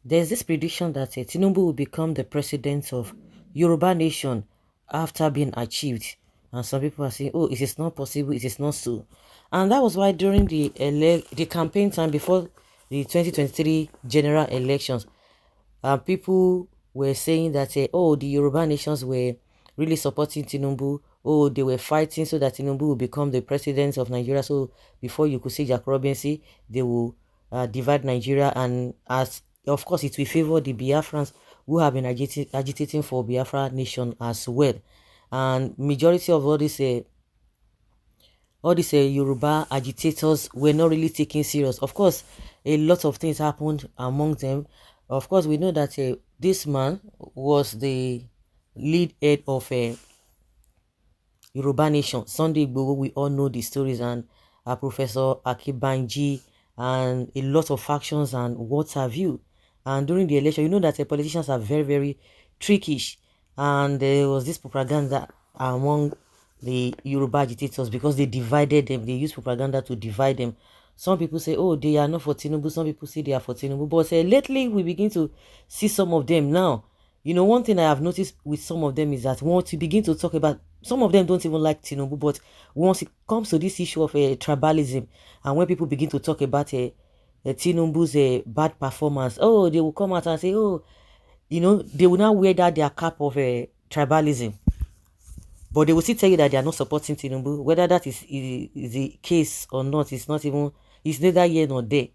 There's this prediction that Tinubu will become the president of Yoruba nation after being achieved. And some people are saying, oh, it is not possible, it is not so. And that was why during the campaign time before the 2023 general elections, people were saying that, oh, the Yoruba nations were really supporting Tinubu. Oh, they were fighting so that Tinubu will become the president of Nigeria. So before you could say Jack Robinson, they will divide Nigeria. And as of course, it will favor the Biafrans who have been agitating for Biafra nation as well. And majority of all these Yoruba agitators were not really taken serious. Of course, a lot of things happened among them. Of course, we know that this man was the lead head of Yoruba Nation. Sunday Igboho, we all know the stories, and Professor Akibanji, and a lot of factions and what have you. And during the election, you know that politicians are very, very trickish. And there was this propaganda among the Yoruba agitators because they divided them. They used propaganda to divide them. Some people say, oh, they are not for Tinubu. Some people say they are for Tinubu. But lately, we begin to see some of them now. You know, one thing I have noticed with some of them is that once you begin to talk about, some of them don't even like Tinubu, but once it comes to this issue of tribalism, and when people begin to talk about Tinubu's bad performance, oh, they will come out and say, oh, you know, they will now wear that their cap of tribalism. But they will still tell you that they are not supporting Tinubu. Whether that is the case or not, it's neither here nor there.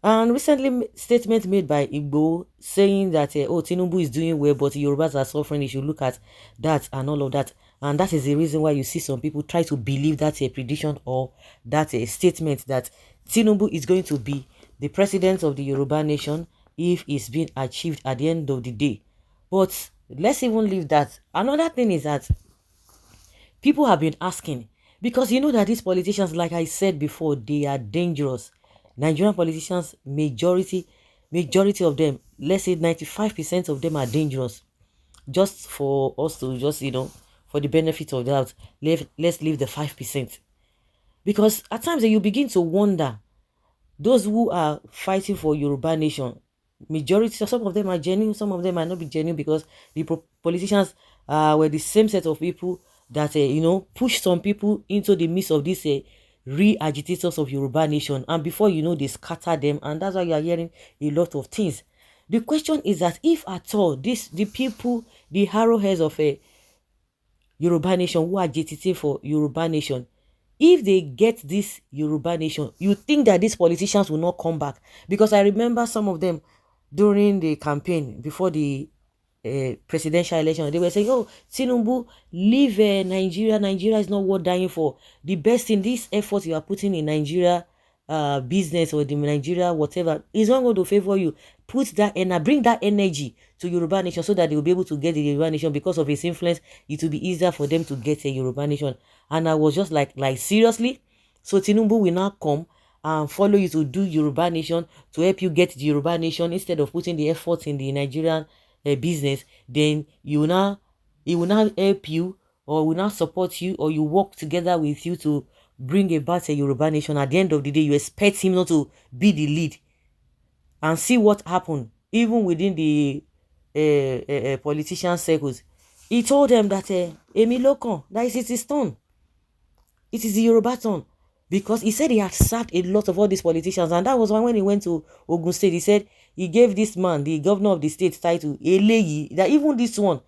And recently, statement made by Igbo saying that, oh, Tinubu is doing well, but Yorubas are suffering. You should look at that and all of that. And that is the reason why you see some people try to believe that a prediction or that a statement that Tinubu is going to be the president of the Yoruba nation if it's been achieved at the end of the day. But let's even leave that. Another thing is that people have been asking, because you know that these politicians, like I said before, they are dangerous. Nigerian politicians, majority of them, let's say 95% of them are dangerous. Just for us to just, for the benefit of that, let's leave the 5%. Because at times you begin to wonder, those who are fighting for Yoruba nation, majority, some of them are genuine, some of them might not be genuine, because the politicians were the same set of people that push some people into the midst of these re-agitators of Yoruba nation, and before you know, they scatter them, and that's why you are hearing a lot of things. The question is that if at all the people, the arrowheads of a Yoruba nation who are agitating for Yoruba nation, if they get this Yoruba nation, you think that these politicians will not come back? Because I remember some of them during the campaign before the presidential election, they were saying, oh, Tinubu, leave Nigeria. Nigeria is not worth dying for. The best in this effort you are putting in Nigeria business, or the Nigeria whatever, is not going to favor you. Put that and bring that energy to Yoruba nation, so that they will be able to get the Yoruba nation. Because of his influence, it will be easier for them to get a Yoruba nation. And I was just like seriously? So Tinubu will now come and follow you to do Yoruba nation, to help you get the Yoruba nation, instead of putting the effort in the Nigerian business? Then he will now help you, or will not support you, or you work together with you to bring about a Yoruba nation. At the end of the day, you expect him not to be the lead. And see what happened, even within the politician circles. He told them that Emi Lokan, that is his turn. It is the Yoruba turn. Because he said he had sacked a lot of all these politicians. And that was why when he went to Ogun State, he said he gave this man, the governor of the state, title, Eleyi, that even this one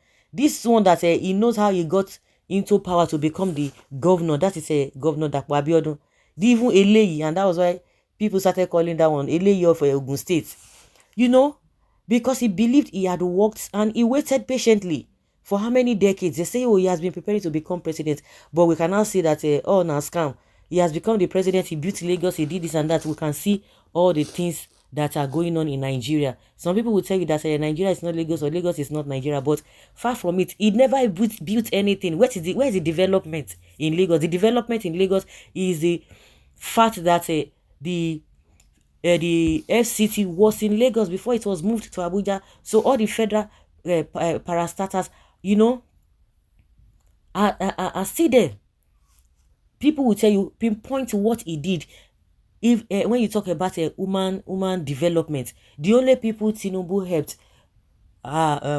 that he knows how he got into power to become the governor. That is a governor Dapo Abiodun. Even Eleyi, and that was why people started calling that one Eleyi of Ogun State. Because he believed he had worked, and he waited patiently for how many decades? They say, oh, he has been preparing to become president. But we can now see that, oh, now scam. He has become the president. He built Lagos. He did this and that. We can see all the things that are going on in Nigeria. Some people will tell you that Nigeria is not Lagos, or Lagos is not Nigeria. But far from it, he never built anything. Where is the development in Lagos? The development in Lagos is the fact that the FCT was in Lagos before it was moved to Abuja. So all the federal parastatals, are still there. People will tell you, pinpoint what he did. If when you talk about a woman development, the only people Tinubu helped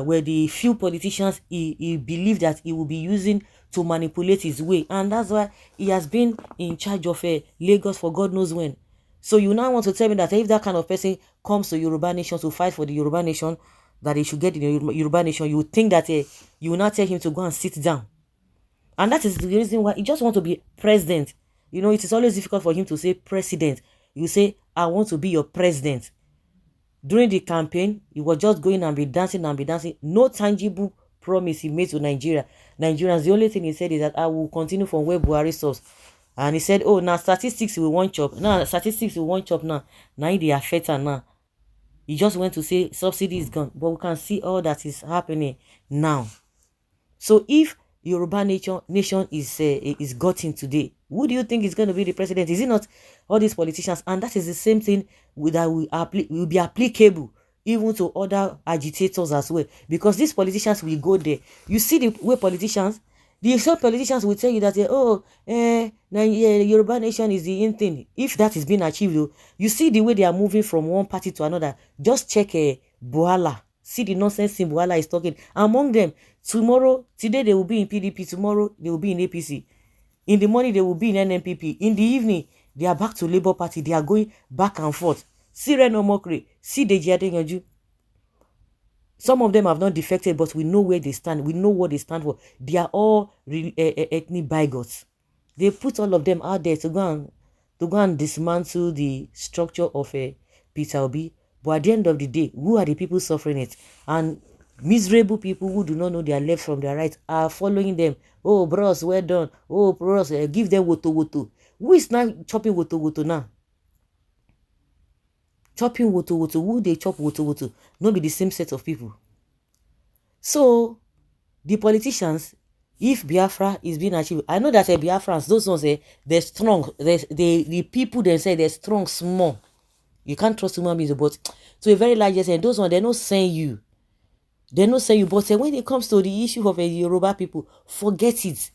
were the few politicians he believed that he will be using to manipulate his way, and that's why he has been in charge of Lagos for God knows when. So you now want to tell me that if that kind of person comes to Yoruba nation to fight for the Yoruba nation, that he should get in the Yoruba nation, you would think that you will not tell him to go and sit down. And that is the reason why he just want to be president. You know, it is always difficult for him to say president. You say, I want to be your president. During the campaign, he was just going and be dancing and be dancing. No tangible promise he made to Nigeria. Nigerians, the only thing he said is that I will continue from where Buhari stops. And he said, oh, now statistics we won't chop. Now statistics we won't chop now. Now they affect her now. He just went to say subsidy is gone. But we can see all that is happening now. So if Yoruba nation is gotten today, who do you think is going to be the president? Is it not all these politicians? And that is the same thing that will be applicable even to other agitators as well. Because these politicians will go there. You see the way politicians, the same politicians will tell you that, Yoruba nation is the in thing. If that is being achieved, though, you see the way they are moving from one party to another. Just check Buhala. See the nonsense thing Buhala is talking. Among them, today they will be in PDP, tomorrow they will be in APC. In the morning they will be in NNPP. In the evening, they are back to Labour Party. They are going back and forth. See Reno Mokri, see Deji Adeyanju. Some of them have not defected, but we know where they stand. We know what they stand for. They are all ethnic bigots. They put all of them out there to go and dismantle the structure of Peter Obi. But at the end of the day, who are the people suffering it? And miserable people who do not know their left from their right are following them. Oh, bros, well done. Oh, bros, give them woto woto. Who is now chopping woto woto now? Chopping woto woto. Who they chop woto woto? Not be the same set of people. So, the politicians, if Biafra is being achieved, I know that Biafrans, those ones, they're strong. The people themselves, they're strong, small. You can't trust human beings, but to a very large extent, those ones, they're not saying you. They're not saying you, but when it comes to the issue of Yoruba people, forget it.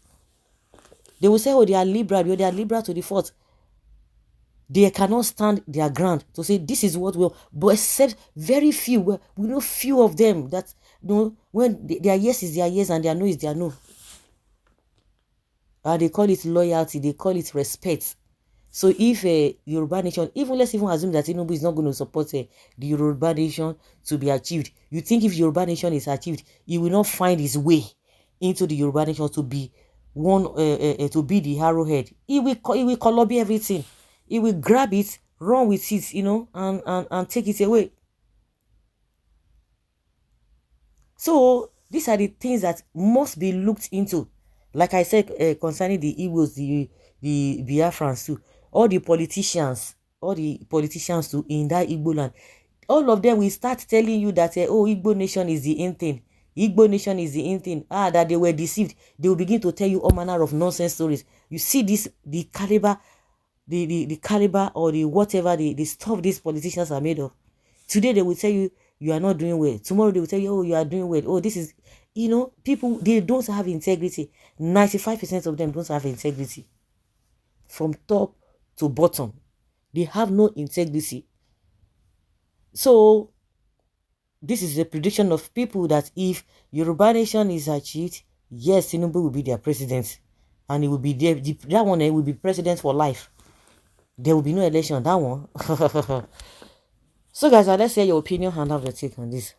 They will say, oh, they are liberal, they are liberal to the fault. They cannot stand their ground to say this is what will, but except very few, we know few of them that, when their yes is their yes and their no is their no. They call it loyalty, they call it respect. So if a Yoruba nation, let's even assume that Tinubu is not going to support the Yoruba nation to be achieved. You think if Yoruba nation is achieved, he will not find his way into the Yoruba nation to be to be the arrowhead. He will colobi everything. He will grab it, run with it, and take it away. So these are the things that must be looked into. Like I said, concerning the Igbos, the Biafrans too, all the politicians too in that Igbo land, all of them will start telling you that Igbo nation is the in thing. Igbo nation is the in thing. That they were deceived. They will begin to tell you all manner of nonsense stories. You see this, the caliber or the whatever the stuff these politicians are made of. Today they will tell you you are not doing well. Tomorrow they will tell you, oh, you are doing well. Oh, this is, people, they don't have integrity. 95% of them don't have integrity. From top to bottom, they have no integrity. So this is a prediction of people that if Yoruba nation is achieved, yes, Tinubu will be their president, and he will be there. That one will be president for life. There will be no election. That one. So guys, let's hear your opinion and have your take on this.